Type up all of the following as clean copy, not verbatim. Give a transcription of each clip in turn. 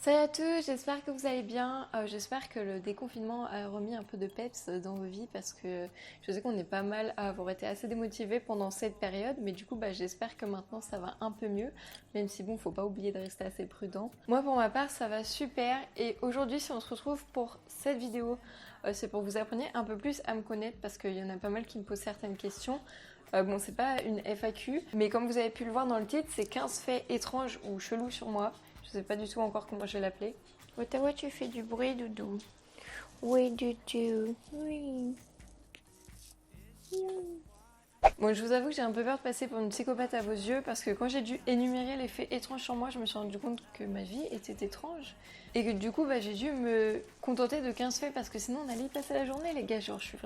Salut à tous, j'espère que vous allez bien. J'espère que le déconfinement a remis un peu de peps dans vos vies parce que je sais qu'on est pas mal à avoir été assez démotivés pendant cette période, mais du coup j'espère que maintenant ça va un peu mieux, même si bon, faut pas oublier de rester assez prudent. Moi pour ma part ça va super et aujourd'hui si on se retrouve pour cette vidéo, c'est pour que vous appreniez un peu plus à me connaître parce qu'il y en a pas mal qui me posent certaines questions. Bon, c'est pas une FAQ, mais comme vous avez pu le voir dans le titre, c'est 15 faits étranges ou chelous sur moi. Je sais pas du tout encore comment je vais l'appeler. Ottawa, tu fais du bruit, doudou. Oui, doudou. Oui. Bon, je vous avoue que j'ai un peu peur de passer pour une psychopathe à vos yeux parce que quand j'ai dû énumérer les faits étranges sur moi, je me suis rendu compte que ma vie était étrange et que du coup, j'ai dû me contenter de 15 faits parce que sinon on allait y passer la journée, les gars. Genre, je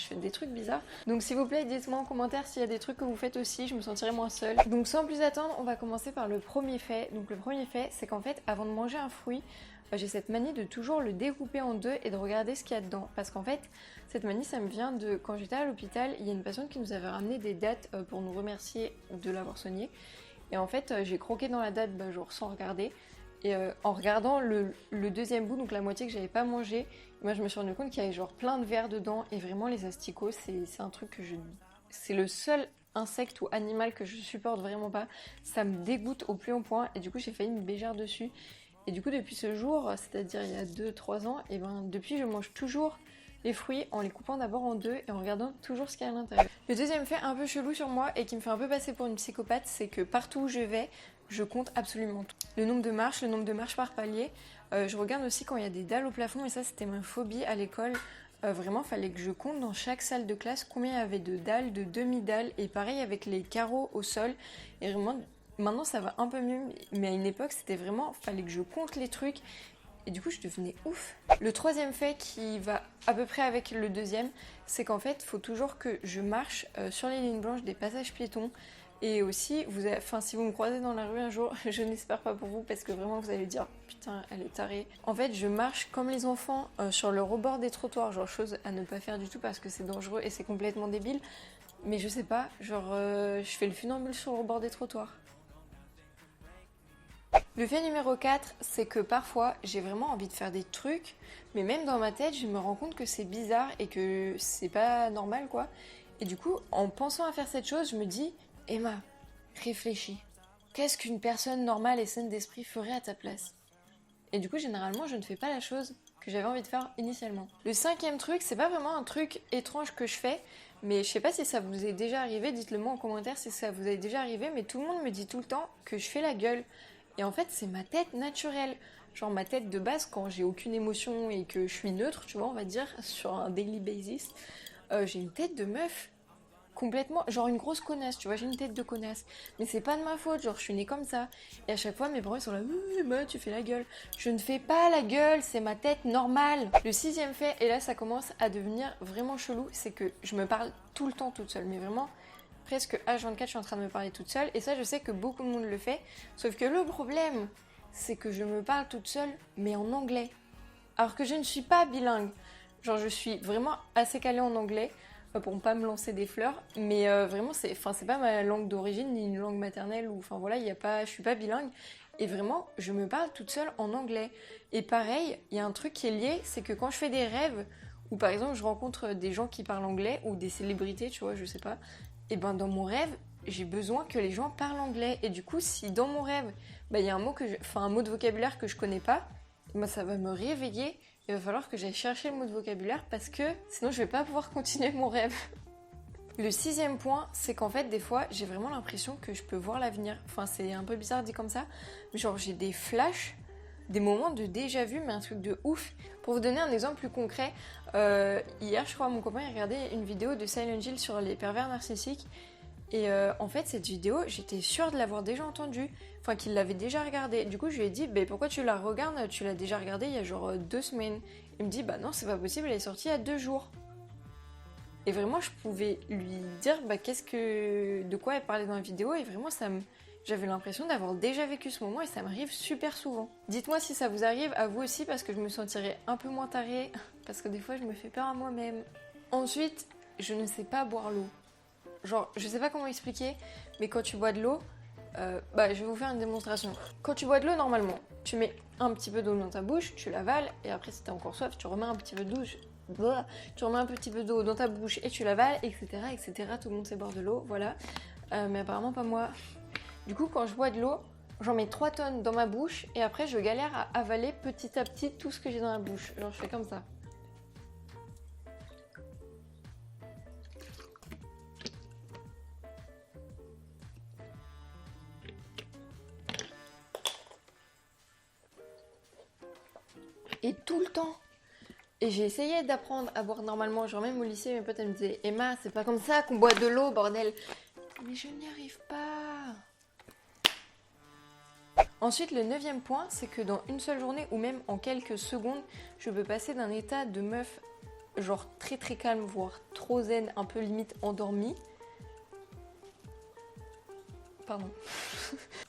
fais des trucs bizarres. Donc, s'il vous plaît, dites-moi en commentaire s'il y a des trucs que vous faites aussi, je me sentirai moins seule. Donc, sans plus attendre, on va commencer par le premier fait. Donc, le premier fait, c'est qu'en fait, avant de manger un fruit, j'ai cette manie de toujours le découper en deux et de regarder ce qu'il y a dedans. Parce qu'en fait, cette manie, ça me vient de quand j'étais à l'hôpital, il y a une patiente qui nous avait ramené des dattes pour nous remercier de l'avoir soignée. Et en fait, j'ai croqué dans la date, genre sans regarder. Et en regardant le deuxième bout, donc la moitié que j'avais pas mangé, moi je me suis rendu compte qu'il y avait genre plein de vers dedans. Et vraiment, les asticots, c'est un truc que je... C'est le seul insecte ou animal que je supporte vraiment pas. Ça me dégoûte au plus haut point. Et du coup, j'ai failli me bégère dessus. Et du coup, depuis ce jour, c'est-à-dire il y a 2-3 ans, et depuis je mange toujours les fruits en les coupant d'abord en deux et en regardant toujours ce qu'il y a à l'intérieur. Le deuxième fait un peu chelou sur moi et qui me fait un peu passer pour une psychopathe, c'est que partout où je vais, je compte absolument tout. Le nombre de marches par palier. Je regarde aussi quand il y a des dalles au plafond et ça c'était ma phobie à l'école. Vraiment, fallait que je compte dans chaque salle de classe combien il y avait de dalles, de demi-dalles et pareil avec les carreaux au sol. Et vraiment, maintenant ça va un peu mieux, mais à une époque c'était vraiment, fallait que je compte les trucs et du coup je devenais ouf. Le troisième fait qui va à peu près avec le deuxième, c'est qu'en fait il faut toujours que je marche sur les lignes blanches des passages piétons. Et aussi, si vous me croisez dans la rue un jour, je n'espère pas pour vous parce que vraiment vous allez dire putain elle est tarée. En fait je marche comme les enfants sur le rebord des trottoirs, genre chose à ne pas faire du tout parce que c'est dangereux et c'est complètement débile. Mais je sais pas, je fais le funambule sur le rebord des trottoirs. Le fait numéro 4, c'est que parfois j'ai vraiment envie de faire des trucs, mais même dans ma tête, je me rends compte que c'est bizarre et que c'est pas normal quoi. Et du coup, en pensant à faire cette chose, je me dis, Emma, réfléchis. Qu'est-ce qu'une personne normale et saine d'esprit ferait à ta place? Et du coup, généralement, je ne fais pas la chose que j'avais envie de faire initialement. Le cinquième truc, c'est pas vraiment un truc étrange que je fais, mais je sais pas si ça vous est déjà arrivé, dites-le moi en commentaire si ça vous est déjà arrivé, mais tout le monde me dit tout le temps que je fais la gueule. Et en fait, c'est ma tête naturelle. Genre ma tête de base, quand j'ai aucune émotion et que je suis neutre, tu vois, on va dire, sur un daily basis, j'ai une tête de meuf. Complètement, genre une grosse connasse, tu vois, j'ai une tête de connasse. Mais c'est pas de ma faute, genre je suis née comme ça. Et à chaque fois, mes parents ils sont là, bah, tu fais la gueule. Je ne fais pas la gueule, c'est ma tête normale. Le sixième fait, et là ça commence à devenir vraiment chelou, c'est que je me parle tout le temps toute seule. Mais vraiment, presque H24, je suis en train de me parler toute seule. Et ça, je sais que beaucoup de monde le fait. Sauf que le problème, c'est que je me parle toute seule, mais en anglais. Alors que je ne suis pas bilingue. Genre, je suis vraiment assez calée en anglais pour ne pas me lancer des fleurs. Mais vraiment, c'est pas ma langue d'origine ni une langue maternelle. Ou, enfin voilà, je suis pas bilingue. Et vraiment, je me parle toute seule en anglais. Et pareil, il y a un truc qui est lié, c'est que quand je fais des rêves, ou par exemple, je rencontre des gens qui parlent anglais, ou des célébrités, tu vois, je sais pas. Et ben dans mon rêve, j'ai besoin que les gens parlent anglais. Et du coup, si dans mon rêve, il y a un mot de vocabulaire que je connais pas, ben ça va me réveiller. Il va falloir que j'aille chercher le mot de vocabulaire parce que sinon je vais pas pouvoir continuer mon rêve. Le sixième point, c'est qu'en fait, des fois, j'ai vraiment l'impression que je peux voir l'avenir. Enfin, c'est un peu bizarre dit comme ça, mais genre j'ai des flashs, des moments de déjà vu, mais un truc de ouf. Pour vous donner un exemple plus concret, hier, je crois, mon copain a regardé une vidéo de Silent Hill sur les pervers narcissiques. Et en fait, cette vidéo, j'étais sûre de l'avoir déjà entendue, enfin qu'il l'avait déjà regardée. Du coup, je lui ai dit, pourquoi tu la regardes? Tu l'as déjà regardée il y a genre 2 semaines. Il me dit, bah non, c'est pas possible, elle est sortie il y a 2 jours. Et vraiment, je pouvais lui dire de quoi elle parlait dans la vidéo, et vraiment, j'avais l'impression d'avoir déjà vécu ce moment, et ça m'arrive super souvent. Dites-moi si ça vous arrive à vous aussi, parce que je me sentirais un peu moins tarée, parce que des fois, je me fais peur à moi-même. Ensuite, je ne sais pas boire l'eau. Genre, je sais pas comment expliquer, mais quand tu bois de l'eau, Je vais vous faire une démonstration. Quand tu bois de l'eau, normalement, tu mets un petit peu d'eau dans ta bouche, tu l'avales, et après, si t'as encore soif, tu remets un petit peu d'eau. Tu remets un petit peu d'eau dans ta bouche et tu l'avales, etc., etc. Tout le monde sait boire de l'eau, voilà. Mais apparemment pas moi. Du coup, quand je bois de l'eau, j'en mets 3 tonnes dans ma bouche et après je galère à avaler petit à petit tout ce que j'ai dans la bouche. Genre je fais comme ça. Et tout le temps. Et j'ai essayé d'apprendre à boire normalement. Genre même au lycée, mes potes elles me disaient Emma, c'est pas comme ça qu'on boit de l'eau, bordel. Mais je n'y arrive pas. Ensuite, le 9e point, c'est que dans une seule journée ou même en quelques secondes, je peux passer d'un état de meuf genre très très calme, voire trop zen, un peu limite endormie. Pardon.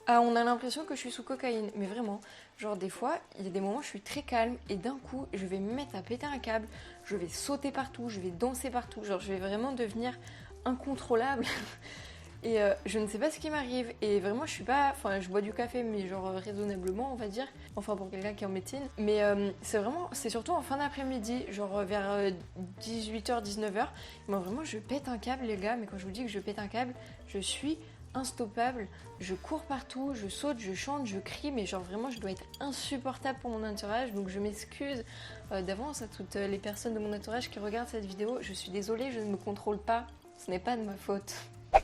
Ah, on a l'impression que je suis sous cocaïne, mais vraiment, genre des fois, il y a des moments où je suis très calme et d'un coup, je vais me mettre à péter un câble, je vais sauter partout, je vais danser partout, genre je vais vraiment devenir incontrôlable. Et je ne sais pas ce qui m'arrive. Et vraiment, je suis pas. Enfin, je bois du café, mais genre raisonnablement, on va dire. Enfin, pour quelqu'un qui est en médecine. Mais c'est surtout en fin d'après-midi, genre vers 18h, 19h. Moi, vraiment, je pète un câble, les gars. Mais quand je vous dis que je pète un câble, je suis instoppable. Je cours partout, je saute, je chante, je crie. Mais genre, vraiment, je dois être insupportable pour mon entourage. Donc, je m'excuse d'avance à toutes les personnes de mon entourage qui regardent cette vidéo. Je suis désolée, je ne me contrôle pas. Ce n'est pas de ma faute.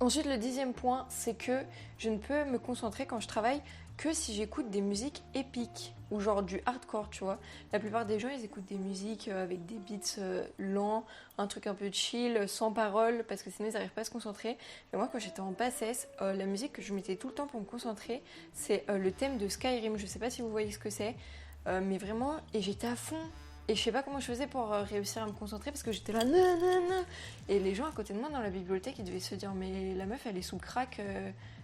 Ensuite, le 10e point, c'est que je ne peux me concentrer quand je travaille que si j'écoute des musiques épiques ou genre du hardcore, tu vois. La plupart des gens, ils écoutent des musiques avec des beats lents, un truc un peu chill, sans paroles, parce que sinon ils n'arrivent pas à se concentrer. Mais moi, quand j'étais en PACES, la musique que je mettais tout le temps pour me concentrer, c'est le thème de Skyrim. Je sais pas si vous voyez ce que c'est, mais vraiment, et j'étais à fond. Et je sais pas comment je faisais pour réussir à me concentrer parce que j'étais là, nanana. Et les gens à côté de moi dans la bibliothèque, ils devaient se dire, mais la meuf, elle est sous crack,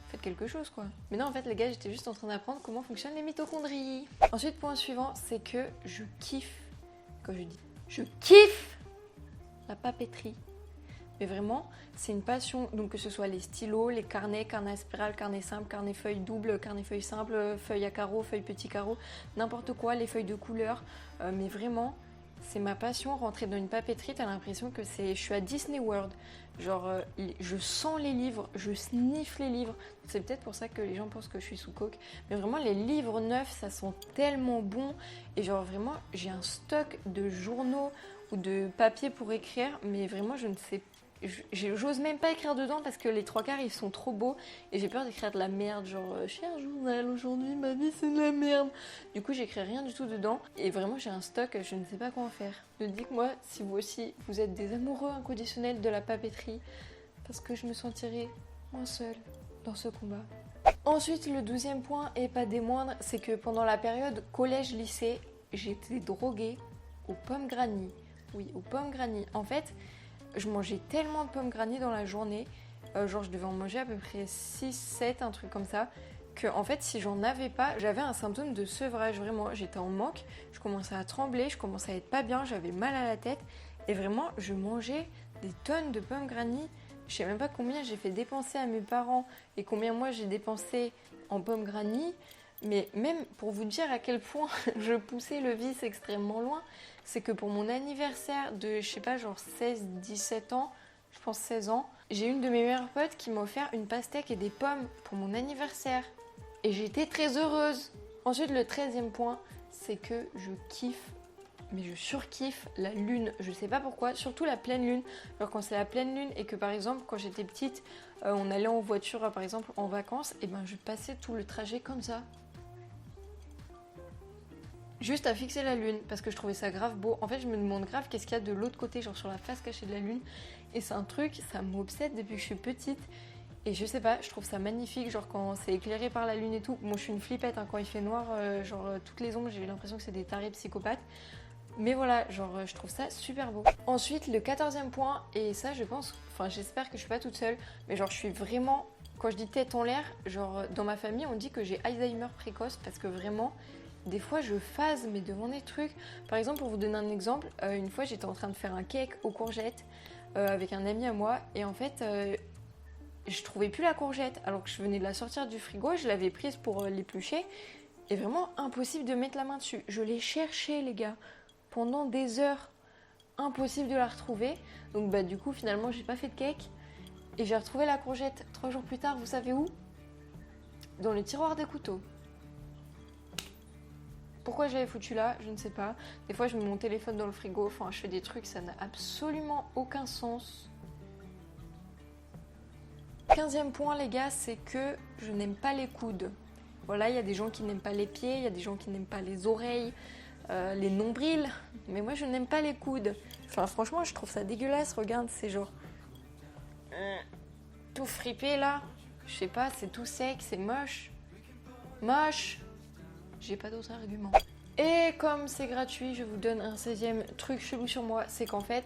faites quelque chose quoi. Mais non, en fait, les gars, j'étais juste en train d'apprendre comment fonctionnent les mitochondries. Ensuite, point suivant, c'est que je kiffe, quand je dis je kiffe la papeterie. Mais vraiment, c'est une passion. Donc que ce soit les stylos, les carnets, carnet à spirale, carnet simple, carnet feuille double, carnet feuille simple, feuille à carreaux, feuille petit carreau, n'importe quoi, les feuilles de couleur. Mais vraiment, c'est ma passion. Rentrer dans une papeterie, t'as l'impression que je suis à Disney World. Genre, je sens les livres, je sniffe les livres. C'est peut-être pour ça que les gens pensent que je suis sous coke. Mais vraiment, les livres neufs, ça sent tellement bon. Et genre, vraiment, j'ai un stock de journaux ou de papier pour écrire. Mais vraiment, je ne sais pas. J'ose même pas écrire dedans parce que les 3 quarts ils sont trop beaux et j'ai peur d'écrire de la merde, genre cher journal, aujourd'hui ma vie c'est de la merde. Du coup j'écris rien du tout dedans et vraiment j'ai un stock, je ne sais pas quoi en faire. Dites-moi si vous aussi vous êtes des amoureux inconditionnels de la papeterie parce que je me sentirai moins seule dans ce combat. Ensuite le 12e point et pas des moindres, c'est que pendant la période collège-lycée j'étais droguée aux pommes granny. Oui, aux pommes granny. En fait, je mangeais tellement de pommes granny dans la journée, genre je devais en manger à peu près 6, 7, un truc comme ça, que en fait si j'en avais pas, j'avais un symptôme de sevrage, vraiment, j'étais en manque, je commençais à trembler, je commençais à être pas bien, j'avais mal à la tête, et vraiment je mangeais des tonnes de pommes granny, je sais même pas combien j'ai fait dépenser à mes parents, et combien moi j'ai dépensé en pommes granny, mais même pour vous dire à quel point je poussais le vice extrêmement loin, c'est que pour mon anniversaire de, je sais pas, genre 16-17 ans, je pense 16 ans, j'ai une de mes meilleures potes qui m'a offert une pastèque et des pommes pour mon anniversaire. Et j'étais très heureuse. Ensuite, le 13e point, c'est que je kiffe, mais je surkiffe la lune. Je sais pas pourquoi, surtout la pleine lune. Alors quand c'est la pleine lune et que par exemple, quand j'étais petite, on allait en voiture, par exemple, en vacances, et ben je passais tout le trajet comme ça. Juste à fixer la lune, parce que je trouvais ça grave beau. En fait, je me demande grave qu'est-ce qu'il y a de l'autre côté, genre sur la face cachée de la lune. Et c'est un truc, ça m'obsède depuis que je suis petite. Et je sais pas, je trouve ça magnifique, genre quand c'est éclairé par la lune et tout. Moi, je suis une flippette, hein, quand il fait noir, toutes les ombres, j'ai l'impression que c'est des tarés psychopathes. Mais voilà, genre je trouve ça super beau. Ensuite, le 14e point, et ça, je pense, enfin, j'espère que je suis pas toute seule, mais genre, je suis vraiment, quand je dis tête en l'air, genre, dans ma famille, on dit que j'ai Alzheimer précoce parce que vraiment. Des fois, je phase, mais devant des trucs. Par exemple, pour vous donner un exemple, une fois, j'étais en train de faire un cake aux courgettes avec un ami à moi. Et en fait, je trouvais plus la courgette alors que je venais de la sortir du frigo, je l'avais prise pour l'éplucher et vraiment impossible de mettre la main dessus. Je l'ai cherchée les gars pendant des heures, impossible de la retrouver. Donc bah du coup finalement j'ai pas fait de cake et j'ai retrouvé la courgette 3 jours plus tard, vous savez où? Dans le tiroir des couteaux. Pourquoi je l'avais foutu là, je ne sais pas. Des fois je mets mon téléphone dans le frigo, enfin je fais des trucs, ça n'a absolument aucun sens. 15e point les gars, c'est que je n'aime pas les coudes. Voilà, il y a des gens qui n'aiment pas les pieds, il y a des gens qui n'aiment pas les oreilles, les nombrils, mais moi je n'aime pas les coudes. Enfin franchement je trouve ça dégueulasse, regarde, c'est genre tout fripé là. Je sais pas, c'est tout sec, c'est moche. Moche. J'ai pas d'autres arguments. Et comme c'est gratuit, je vous donne un 16e truc chelou sur moi, c'est qu'en fait,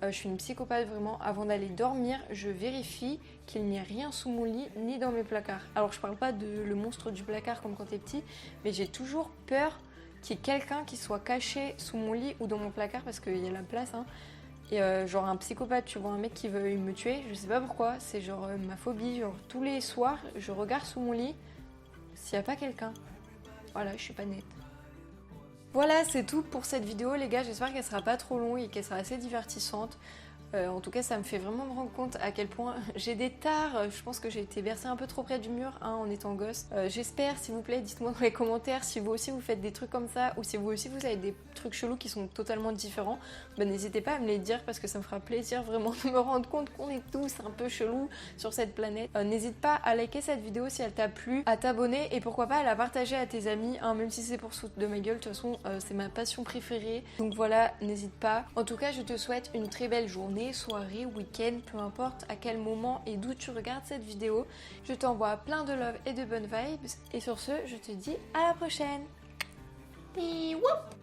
je suis une psychopathe vraiment. Avant d'aller dormir, je vérifie qu'il n'y a rien sous mon lit ni dans mes placards. Alors je parle pas de le monstre du placard comme quand t'es petit, mais j'ai toujours peur qu'il y ait quelqu'un qui soit caché sous mon lit ou dans mon placard parce qu'il y a la place. Hein. Et genre un psychopathe, tu vois un mec qui veut me tuer, je sais pas pourquoi, c'est genre ma phobie. Genre tous les soirs, je regarde sous mon lit s'il n'y a pas quelqu'un. Voilà, je suis pas nette. Voilà, c'est tout pour cette vidéo les gars, j'espère qu'elle sera pas trop longue et qu'elle sera assez divertissante. En tout cas, ça me fait vraiment me rendre compte à quel point j'ai des tares. Je pense que j'ai été bercée un peu trop près du mur hein, en étant gosse. J'espère, s'il vous plaît, dites-moi dans les commentaires si vous aussi vous faites des trucs comme ça ou si vous aussi vous avez des trucs chelous qui sont totalement différents. Ben, n'hésitez pas à me les dire parce que ça me fera plaisir vraiment de me rendre compte qu'on est tous un peu chelous sur cette planète. N'hésite pas à liker cette vidéo si elle t'a plu, à t'abonner et pourquoi pas à la partager à tes amis, hein, même si c'est pour se foutre de ma gueule. De toute façon, c'est ma passion préférée. Donc voilà, n'hésite pas. En tout cas, je te souhaite une très belle journée, soirée, week-end, peu importe à quel moment et d'où tu regardes cette vidéo. Je t'envoie plein de love et de bonnes vibes. Et sur ce, je te dis à la prochaine. Whoop.